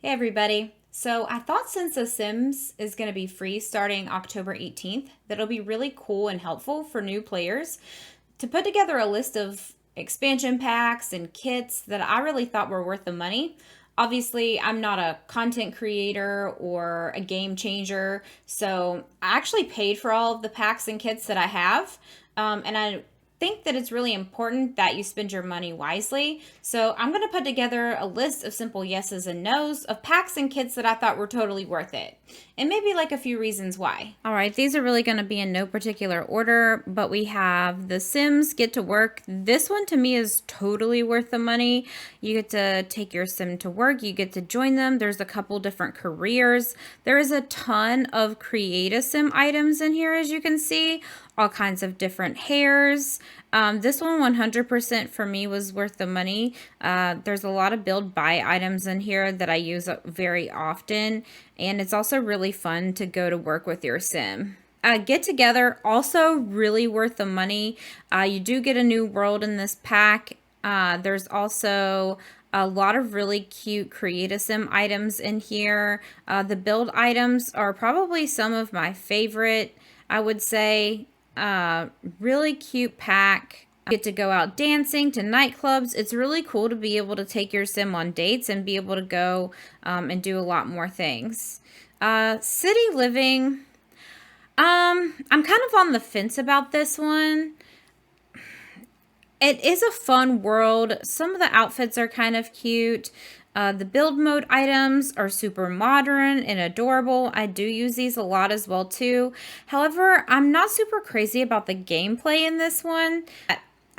Hey everybody. So I thought since The Sims is going to be free starting October 18th, that it'll be really cool and helpful for new players to put together a list of expansion packs and kits that I really thought were worth the money. Obviously, I'm not a content creator or a game changer, so I actually paid for all of the packs and kits that I have. And I think that it's really important that you spend your money wisely. So I'm going to put together a list of simple yeses and nos of packs and kits that I thought were totally worth it. And maybe like a few reasons why. All right, these are really going to be in no particular order, but we have The Sims Get to Work. This one to me is totally worth the money. You get to take your sim to work, you get to join them. There's a couple different careers. There is a ton of Create a Sim items in here, as you can see, all kinds of different hairs. This one 100% for me was worth the money. There's a lot of build buy items in here that I use very often, and it's also really fun to go to work with your sim. Get Together, also really worth the money. You do get a new world in this pack. There's also a lot of really cute Create a Sim items in here. The build items are probably some of my favorite, I would say. Really cute pack. You get to go out dancing to nightclubs. It's really cool to be able to take your sim on dates and be able to go and do a lot more things. City Living. I'm kind of on the fence about this one. It is a fun world. Some of the outfits are kind of cute. The build mode items are super modern and adorable. I do use these a lot as well too. However, I'm not super crazy about the gameplay in this one.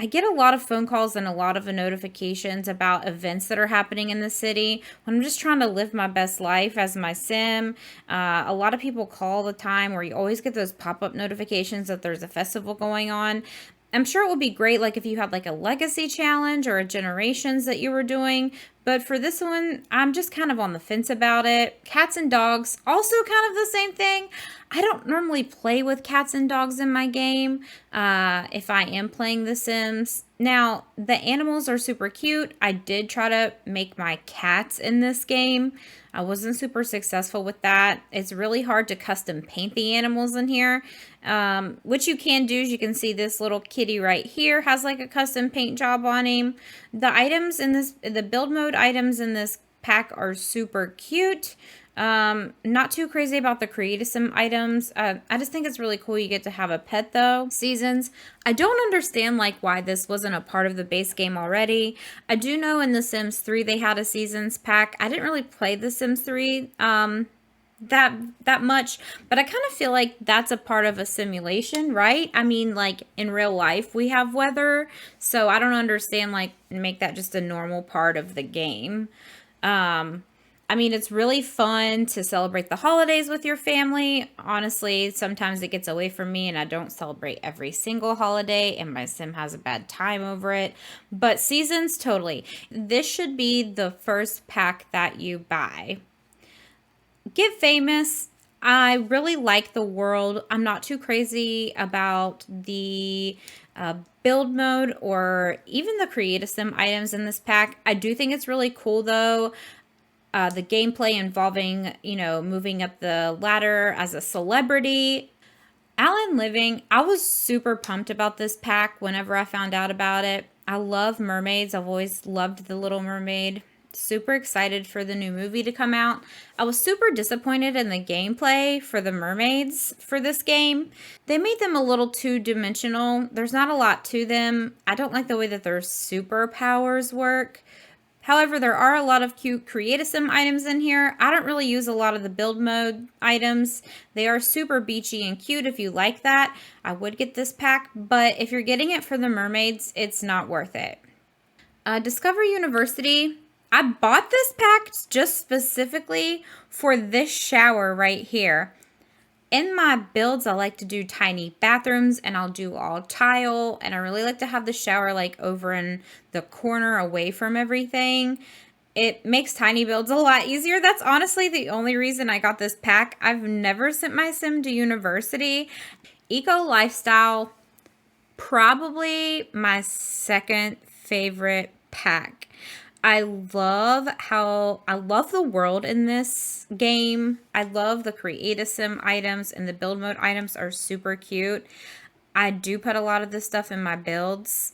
I get a lot of phone calls and a lot of notifications about events that are happening in the city when I'm just trying to live my best life as my sim. A lot of people call all the time, where you always get those pop-up notifications that there's a festival going on. I'm sure it would be great like if you had like a legacy challenge or a generations that you were doing, but for this one, I'm just kind of on the fence about it. Cats and dogs, also kind of the same thing. I don't normally play with cats and dogs in my game if I am playing The Sims. Now, the animals are super cute. I did try to make my cats in this game. I wasn't super successful with that. It's really hard to custom paint the animals in here. What you can do is you can see this little kitty right here has like a custom paint job on him. The items in this, the build mode items in this pack are super cute. Not too crazy about the Create a Sim items. I just think it's really cool you get to have a pet though. Seasons. I don't understand like why this wasn't a part of the base game already. I do know in The Sims 3 they had a seasons pack. I didn't really play The Sims 3 that much, but I kind of feel like that's a part of a simulation, right? I mean, like in real life we have weather, so I don't understand like make that just a normal part of the game. I mean, it's really fun to celebrate the holidays with your family. Honestly, sometimes it gets away from me and I don't celebrate every single holiday and my sim has a bad time over it. But seasons, totally. This should be the first pack that you buy. Get Famous. I really like the world. I'm not too crazy about the build mode or even the Create a Sim items in this pack. I do think it's really cool though. The gameplay involving, moving up the ladder as a celebrity. Alan Living, I was super pumped about this pack whenever I found out about it. I love mermaids. I've always loved The Little Mermaid. Super excited for the new movie to come out. I was super disappointed in the gameplay for the mermaids for this game. They made them a little two-dimensional. There's not a lot to them. I don't like the way that their superpowers work. However, there are a lot of cute Create a Sim items in here. I don't really use a lot of the build mode items. They are super beachy and cute if you like that. I would get this pack, but if you're getting it for the mermaids, it's not worth it. Discover University. I bought this pack just specifically for this shower right here. In my builds, I like to do tiny bathrooms and I'll do all tile, and I really like to have the shower like over in the corner away from everything. It makes tiny builds a lot easier. That's honestly the only reason I got this pack. I've never sent my sim to university. Eco Lifestyle, probably my second favorite pack. I love the world in this game. I love the create a sim items, and the build mode items are super cute. I do put a lot of this stuff in my builds.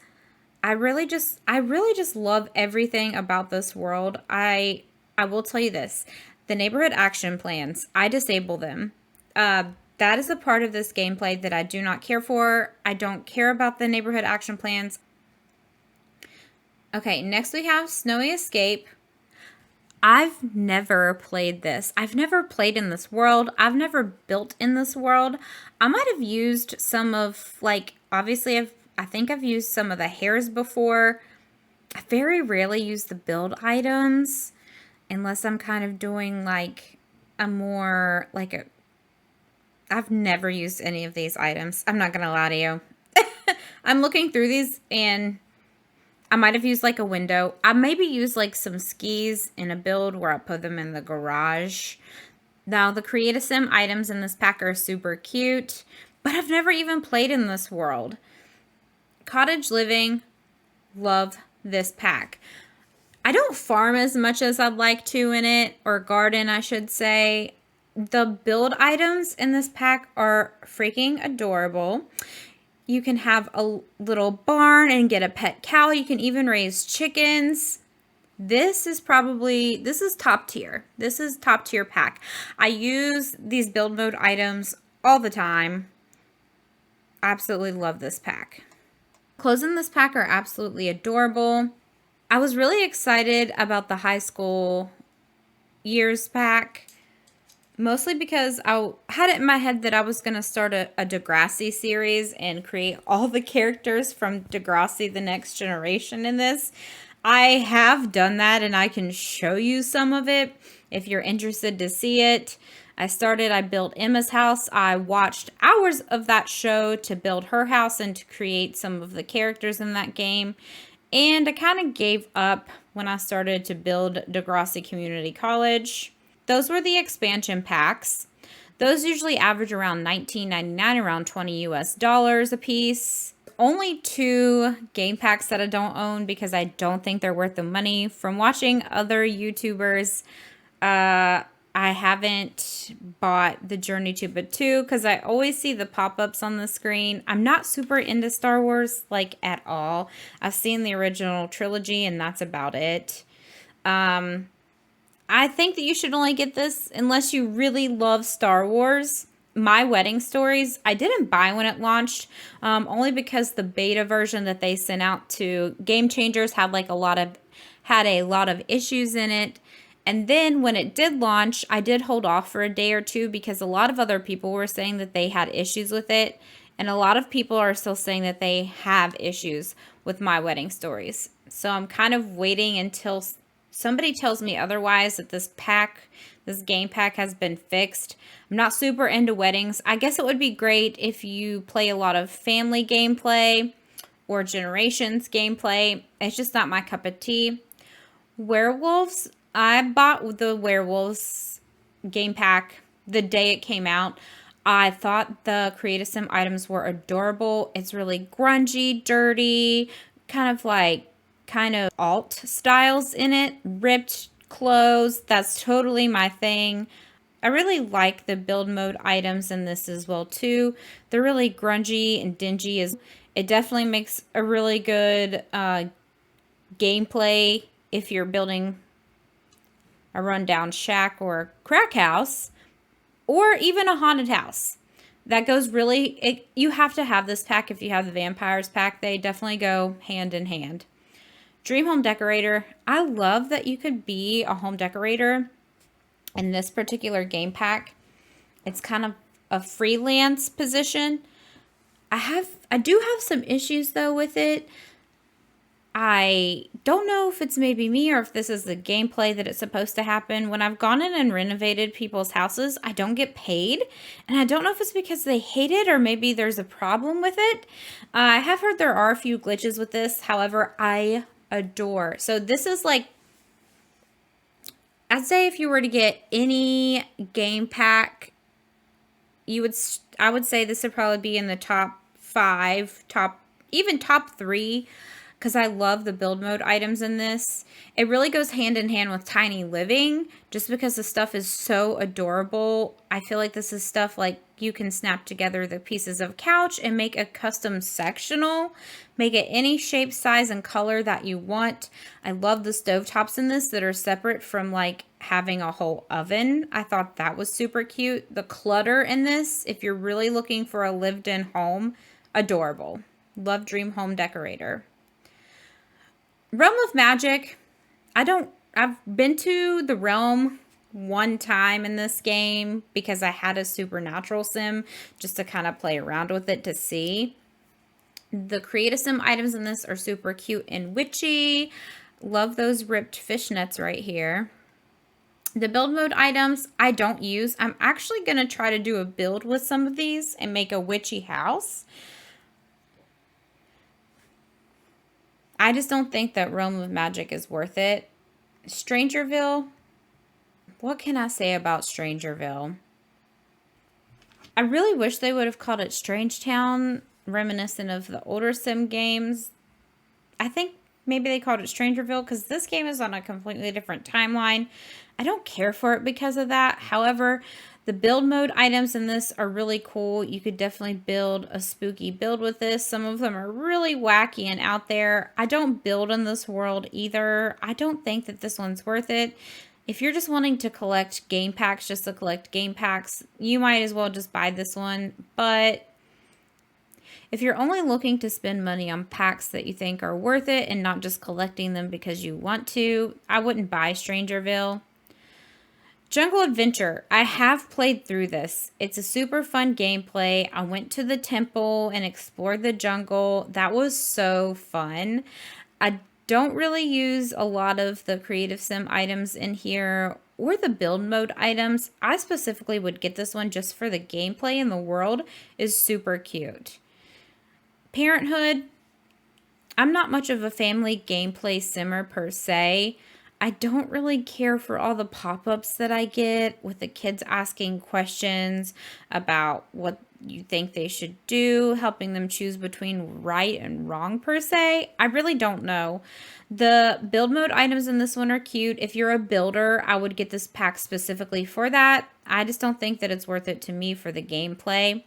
I really just love everything about this world. I will tell you this. The neighborhood action plans, I disable them. Uh, that is a part of this gameplay that I do not care for. I don't care about the neighborhood action plans. Okay, next we have Snowy Escape. I've never played this. I've never played in this world. I've never built in this world. I might have used some of, like, obviously I think I've used some of the hairs before. I very rarely use the build items unless I'm kind of doing like a more like a I've never used any of these items. I'm not going to lie to you. I'm looking through these and I might have used like a window. I maybe used like some skis in a build where I put them in the garage. Now, the Create a Sim items in this pack are super cute, but I've never even played in this world. Cottage Living, love this pack. I don't farm as much as I'd like to in it, or garden, I should say. The build items in this pack are freaking adorable. You can have a little barn and get a pet cow. You can even raise chickens. This is top tier. This is top tier pack. I use these build mode items all the time. Absolutely love this pack. Clothes in this pack are absolutely adorable. I was really excited about the high school years pack, mostly because I had it in my head that I was going to start a Degrassi series and create all the characters from Degrassi The Next Generation in this. I have done that and I can show you some of it if you're interested to see it. I built Emma's house. I watched hours of that show to build her house and to create some of the characters in that game. And I kind of gave up when I started to build Degrassi Community College. Those were the expansion packs. Those usually average around $19.99, around $20 US a piece. Only 2 game packs that I don't own because I don't think they're worth the money. From watching other YouTubers, I haven't bought the Journey to Batuu because I always see the pop-ups on the screen. I'm not super into Star Wars, like, at all. I've seen the original trilogy, and that's about it. I think that you should only get this unless you really love Star Wars. My Wedding Stories, I didn't buy when it launched, only because the beta version that they sent out to Game Changers had a lot of issues in it. And then when it did launch, I did hold off for a day or two because a lot of other people were saying that they had issues with it. And a lot of people are still saying that they have issues with My Wedding Stories. So I'm kind of waiting until somebody tells me otherwise, that this game pack has been fixed. I'm not super into weddings. I guess it would be great if you play a lot of family gameplay or Generations gameplay. It's just not my cup of tea. Werewolves, I bought the Werewolves game pack the day it came out. I thought the Create a Sim items were adorable. It's really grungy, dirty, kind of alt styles in it. Ripped clothes, that's totally my thing. I really like the build mode items in this as well too. They're really grungy and dingy. It definitely makes a really good gameplay if you're building a rundown shack or a crack house, or even a haunted house. That goes you have to have this pack if you have the vampires pack. They definitely go hand in hand. Dream Home Decorator. I love that you could be a home decorator in this particular game pack. It's kind of a freelance position. I do have some issues though with it. I don't know if it's maybe me or if this is the gameplay that it's supposed to happen. When I've gone in and renovated people's houses, I don't get paid. And I don't know if it's because they hate it or maybe there's a problem with it. I have heard there are a few glitches with this. However, I adore. So this is like, I'd say if you were to get any game pack, I would say this would probably be in the top 5, even top 3. because I love the build mode items in this. It really goes hand in hand with tiny living just because the stuff is so adorable. I feel like this is stuff like you can snap together the pieces of couch and make a custom sectional. Make it any shape, size, and color that you want. I love the stovetops in this that are separate from like having a whole oven. I thought that was super cute. The clutter in this, if you're really looking for a lived-in home, adorable. Love Dream Home Decorator. Realm of Magic. I've been to the realm one time in this game because I had a supernatural sim just to kind of play around with it to see. The Create-A-Sim items in this are super cute and witchy. Love those ripped fishnets right here. The build mode items I don't use. I'm actually going to try to do a build with some of these and make a witchy house. I just don't think that Realm of Magic is worth it. Strangerville. What can I say about Strangerville? I really wish they would have called it Strangetown, reminiscent of the older sim games. I think maybe they called it Strangerville because this game is on a completely different timeline. I don't care for it because of that. However, the build mode items in this are really cool. You could definitely build a spooky build with this. Some of them are really wacky and out there. I don't build in this world either. I don't think that this one's worth it. If you're just wanting to collect game packs just to collect game packs, you might as well just buy this one. But if you're only looking to spend money on packs that you think are worth it and not just collecting them because you want to, I wouldn't buy Strangerville. Jungle Adventure. I have played through this. It's a super fun gameplay. I went to the temple and explored the jungle. That was so fun. I don't really use a lot of the creative sim items in here or the build mode items. I specifically would get this one just for the gameplay, and the world is super cute. Parenthood. I'm not much of a family gameplay simmer per se. I don't really care for all the pop-ups that I get with the kids asking questions about what you think they should do, helping them choose between right and wrong per se. I really don't know. The build mode items in this one are cute. If you're a builder, I would get this pack specifically for that. I just don't think that it's worth it to me for the gameplay.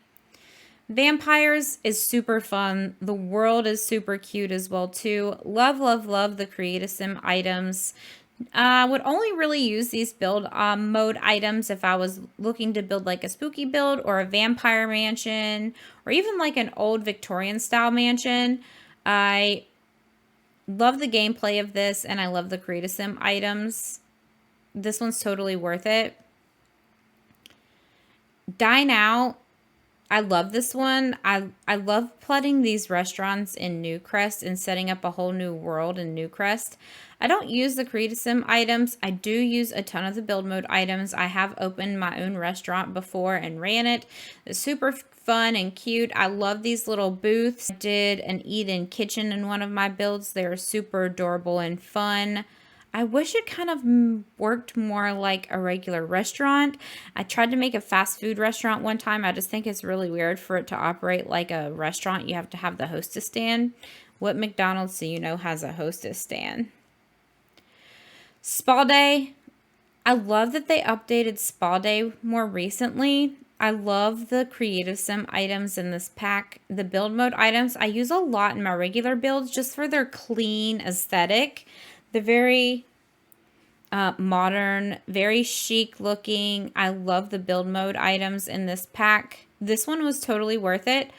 Vampires is super fun. The world is super cute as well too. Love, love, love the Create-A-Sim items. I would only really use these build mode items if I was looking to build like a spooky build or a vampire mansion or even like an old Victorian style mansion. I love the gameplay of this and I love the Create-A-Sim items. This one's totally worth it. Dine Out. I love this one. I love plotting these restaurants in Newcrest and setting up a whole new world in Newcrest. I don't use the Create-A-Sim items. I do use a ton of the build mode items. I have opened my own restaurant before and ran it. It's super fun and cute. I love these little booths. I did an eat-in kitchen in one of my builds. They're super adorable and fun. I wish it kind of worked more like a regular restaurant. I tried to make a fast food restaurant one time. I just think it's really weird for it to operate like a restaurant. You have to have the hostess stand. What McDonald's do you know has a hostess stand? Spa Day. I love that they updated Spa Day more recently. I love the Create-A-Sim items in this pack. The build mode items I use a lot in my regular builds just for their clean aesthetic. The very modern, very chic looking. I love the build mode items in this pack. This one was totally worth it.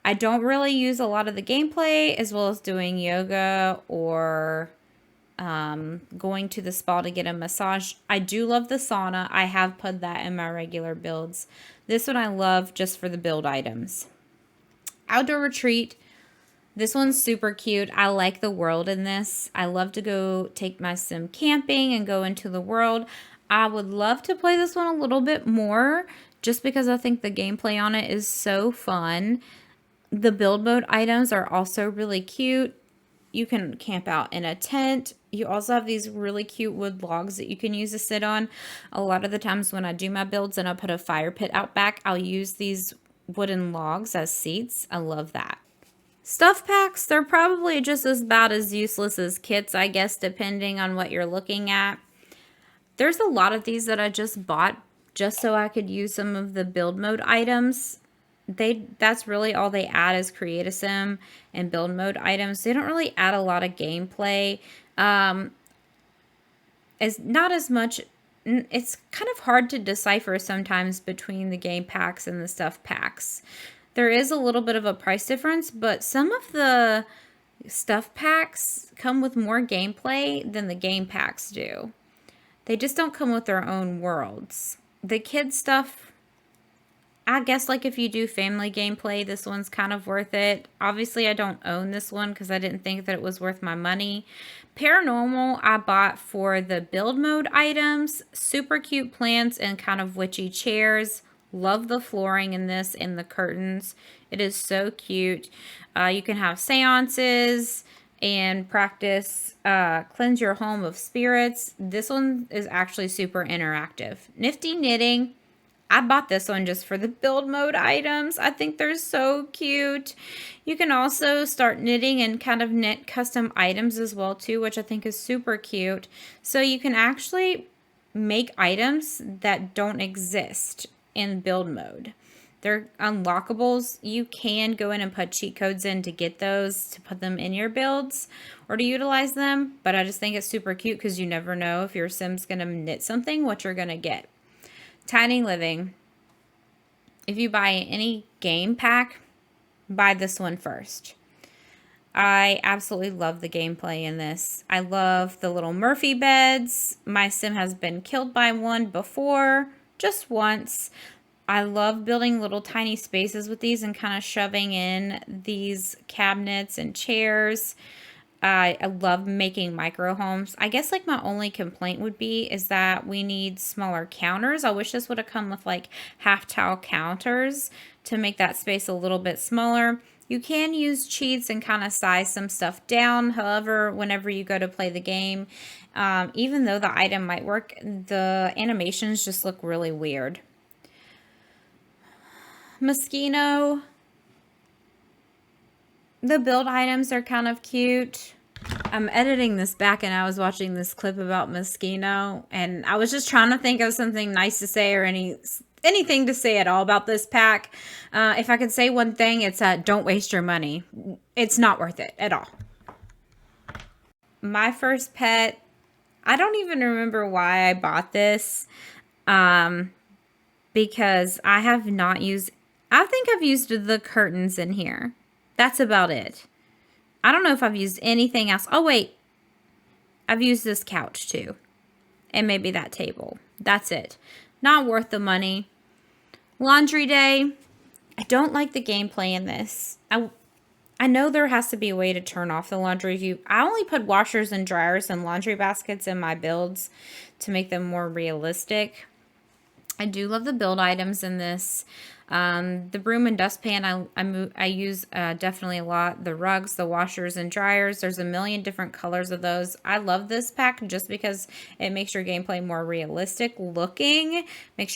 I don't really use a lot of the gameplay as well as doing yoga or going to the spa to get a massage. I do love the sauna. I have put that in my regular builds. This one I love just for the build items. Outdoor Retreat. This one's super cute. I like the world in this. I love to go take my sim camping and go into the world. I would love to play this one a little bit more just because I think the gameplay on it is so fun. The build mode items are also really cute. You can camp out in a tent. You also have these really cute wood logs that you can use to sit on. A lot of the times when I do my builds and I put a fire pit out back, I'll use these wooden logs as seats. I love that. Stuff packs, they're probably just as about as useless as kits, I guess, depending on what you're looking at. There's a lot of these that I just bought just so I could use some of the build mode items. That's really all they add is create a sim and build mode items. They don't really add a lot of gameplay. As not as much. It's kind of hard to decipher sometimes between the game packs and the stuff packs. There is a little bit of a price difference, but some of the stuff packs come with more gameplay than the game packs do. They just don't come with their own worlds. The kid stuff, I guess, like if you do family gameplay, this one's kind of worth it. Obviously, I don't own this one because I didn't think that it was worth my money. Paranormal, I bought for the build mode items. Super cute plants and kind of witchy chairs. Love the flooring in this and the curtains. It is so cute. You can have seances and practice cleanse your home of spirits. This one is actually super interactive. Nifty knitting. I bought this one just for the build mode items. I think they're so cute. You can also start knitting and kind of knit custom items as well too, which I think is super cute. So you can actually make items that don't exist in build mode. They're unlockables. You can go in and put cheat codes in to get those, to put them in your builds or to utilize them. But I just think it's super cute because you never know if your sim's going to knit something, what you're going to get. Tiny Living. If you buy any game pack, buy this one first. I absolutely love the gameplay in this. I love the little Murphy beds. My sim has been killed by one before, just once. I love building little tiny spaces with these and kind of shoving in these cabinets and chairs. I love making micro homes. I guess like my only complaint would be is that we need smaller counters. I wish this would have come with like half tile counters to make that space a little bit smaller. You can use cheats and kind of size some stuff down. However, whenever you go to play the game, even though the item might work, the animations just look really weird. Moschino. The build items are kind of cute. I'm editing this back and I was watching this clip about Moschino and I was just trying to think of something nice to say or anything to say at all about this pack. If I could say one thing, it's don't waste your money. It's not worth it at all. My first pet, I don't even remember why I bought this because I have not used, I think I've used the curtains in here. That's about it. I don't know if I've used anything else. Oh, wait. I've used this couch, too. And maybe that table. That's it. Not worth the money. Laundry day. I don't like the gameplay in this. I know there has to be a way to turn off the laundry view. I only put washers and dryers and laundry baskets in my builds to make them more realistic. I do love the build items in this. The broom and dustpan I use definitely a lot. The rugs, the washers and dryers. There's a million different colors of those. I love this pack just because it makes your gameplay more realistic looking. It makes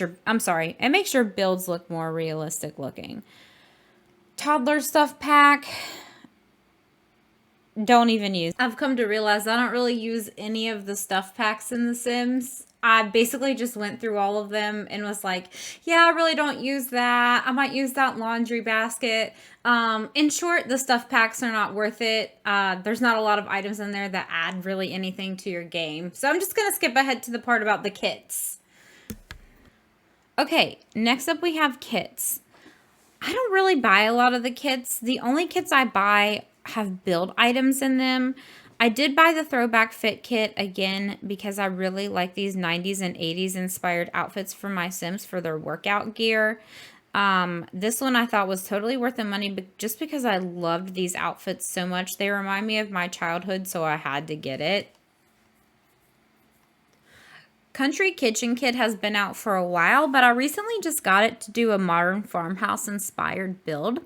your builds look more realistic looking. Toddler stuff pack. Don't even use. I've come to realize I don't really use any of the stuff packs in The Sims. I basically just went through all of them and was like, yeah, I really don't use that. I might use that laundry basket. In short, the stuff packs are not worth it. There's not a lot of items in there that add really anything to your game. So I'm just going to skip ahead to the part about the kits. Okay, next up we have kits. I don't really buy a lot of the kits. The only kits I buy have build items in them. I did buy the throwback fit kit again because I really like these 90s and 80s inspired outfits for my Sims for their workout gear. This one I thought was totally worth the money, but just because I loved these outfits so much. They remind me of my childhood, so I had to get it. Country Kitchen Kit has been out for a while, but I recently just got it to do a modern farmhouse inspired build.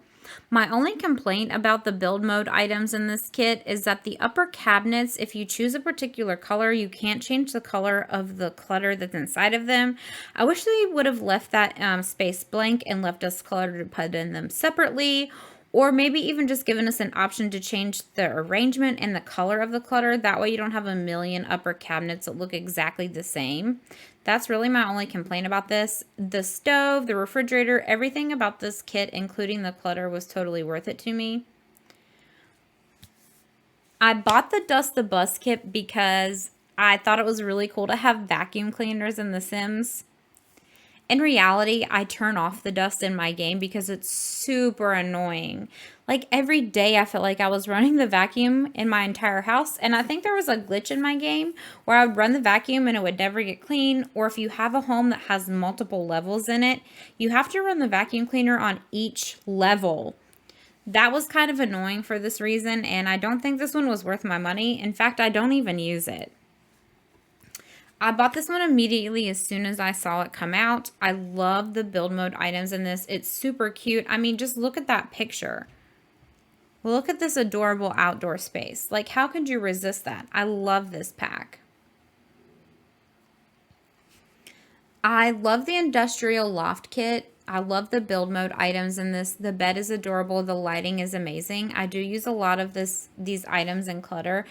My only complaint about the build mode items in this kit is that the upper cabinets, if you choose a particular color, you can't change the color of the clutter that's inside of them. I wish they would have left that space blank and left us clutter to put in them separately, or maybe even just giving us an option to change the arrangement and the color of the clutter. That way you don't have a million upper cabinets that look exactly the same. That's really my only complaint about this. The stove, the refrigerator, everything about this kit, including the clutter, was totally worth it to me. I bought the Dust the Bus kit because I thought it was really cool to have vacuum cleaners in The Sims. In reality, I turn off the dust in my game because it's super annoying. Like every day I felt like I was running the vacuum in my entire house, and I think there was a glitch in my game where I would run the vacuum and it would never get clean, or if you have a home that has multiple levels in it, you have to run the vacuum cleaner on each level. That was kind of annoying for this reason, and I don't think this one was worth my money. In fact, I don't even use it. I bought this one immediately as soon as I saw it come out. I love the build mode items in this. It's super cute. I mean, just look at that picture. Look at this adorable outdoor space. Like, how could you resist that? I love this pack. I love the industrial loft kit. I love the build mode items in this. The bed is adorable. The lighting is amazing. I do use a lot of these items and clutter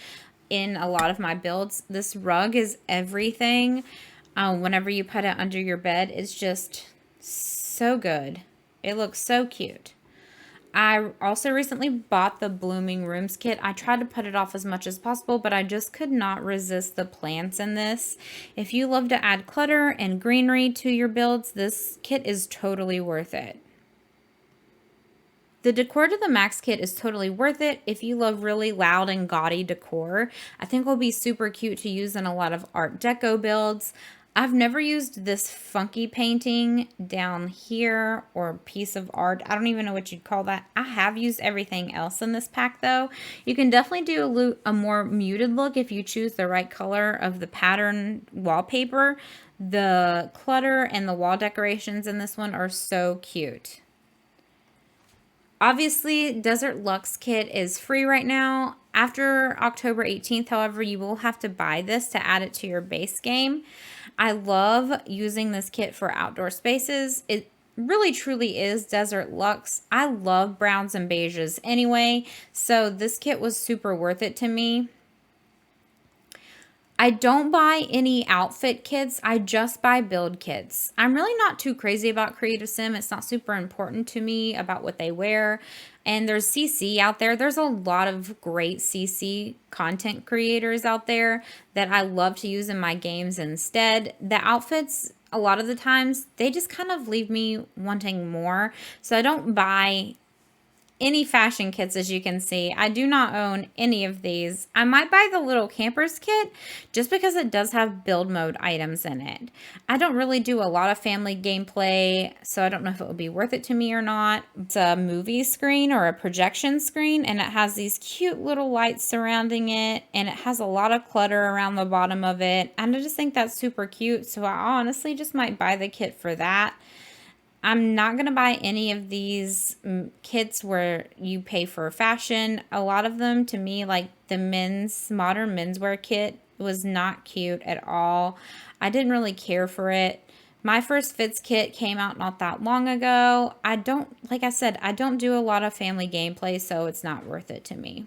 in a lot of my builds. This rug is everything. Whenever you put it under your bed, it's just so good. It looks so cute. I also recently bought the Blooming Rooms kit. I tried to put it off as much as possible, but I just could not resist the plants in this. If you love to add clutter and greenery to your builds, this kit is totally worth it. The Decor to the Max kit is totally worth it if you love really loud and gaudy decor. I think it will be super cute to use in a lot of Art Deco builds. I've never used this funky painting down here or piece of art. I don't even know what you'd call that. I have used everything else in this pack though. You can definitely do a more muted look if you choose the right color of the pattern wallpaper. The clutter and the wall decorations in this one are so cute. Obviously, Desert Luxe kit is free right now. After October 18th, however, you will have to buy this to add it to your base game. I love using this kit for outdoor spaces. It really truly is Desert Luxe. I love browns and beiges anyway, so this kit was super worth it to me. I don't buy any outfit kits. I just buy build kits. I'm really not too crazy about Creative Sim. It's not super important to me about what they wear. And there's CC out there. There's a lot of great CC content creators out there that I love to use in my games instead. The outfits, a lot of the times, they just kind of leave me wanting more. So I don't buy any fashion kits, as you can see. I do not own any of these. I might buy the little campers kit just because it does have build mode items in it. I don't really do a lot of family gameplay, so I don't know if it would be worth it to me or not. It's a movie screen or a projection screen, and it has these cute little lights surrounding it, and it has a lot of clutter around the bottom of it, and I just think that's super cute, so I honestly just might buy the kit for that. I'm not going to buy any of these kits where you pay for fashion. A lot of them, to me, like the modern menswear kit, was not cute at all. I didn't really care for it. My First Fits kit came out not that long ago. Like I said, I don't do a lot of family gameplay, so it's not worth it to me.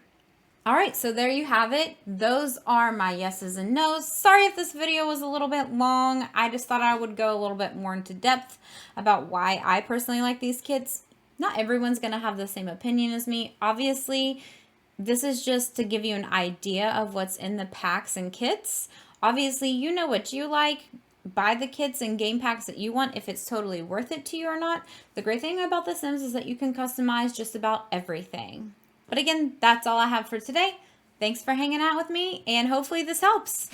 All right, so there you have it. Those are my yeses and nos. Sorry if this video was a little bit long. I just thought I would go a little bit more into depth about why I personally like these kits. Not everyone's going to have the same opinion as me. Obviously, this is just to give you an idea of what's in the packs and kits. Obviously, you know what you like. Buy the kits and game packs that you want if it's totally worth it to you or not. The great thing about The Sims is that you can customize just about everything. But again, that's all I have for today. Thanks for hanging out with me, and hopefully this helps.